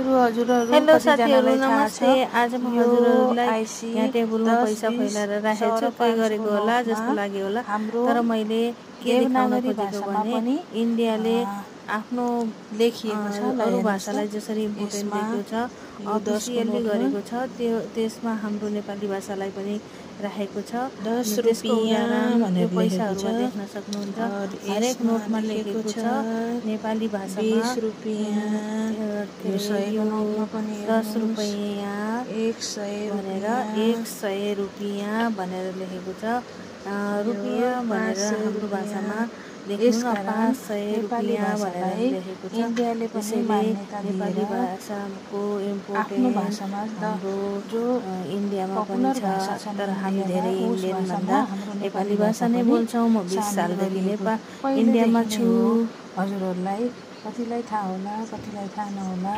Hello साथीहरु, नमस्ते। आज म हजुरहरुलाई यहाँ टेबलमा पैसा फैलाएर राखेको छु। के गरेको होला जस्तो लाग्यो होला, तर मैले के देखाउन खोजेको भने इन्डियाले आफ्नो अरु भाषालाई जसरी इम्पोर्टेन्ट दिएको छ, अफिसियली गरेको छ, त्यसमा हाम्रो नेपाली भाषालाई पनि राखेको छ। त्यसको उदाहरण यो पैसाहरुमा देख्न सक्नुहुन्छ। हरेक नोटमा लेखेको छ नेपाली भाषामा 20 रुपैयाँ, 10 रुपैयाँ भनेर 100 रुपैयाँ भनेर लेखेको छ। रुपैयाँ भनेर हाम्रो भाषामा लेख्नु 500 रुपैयाँ भनेर लेखेको छ। त्यसैले नेपाली भाषाको इम्पोर्टेन्स हाम्रो इन्डियामा पनि छ, तर हामी धेरै इन्डियन भन्दा नेपाली भाषा नै बोल्छौँ। म 20 सालदेखि इन्डियामा छु। हजुरहरुलाई कतिलाई थाहा होला, कतिलाई थाहा नहोला।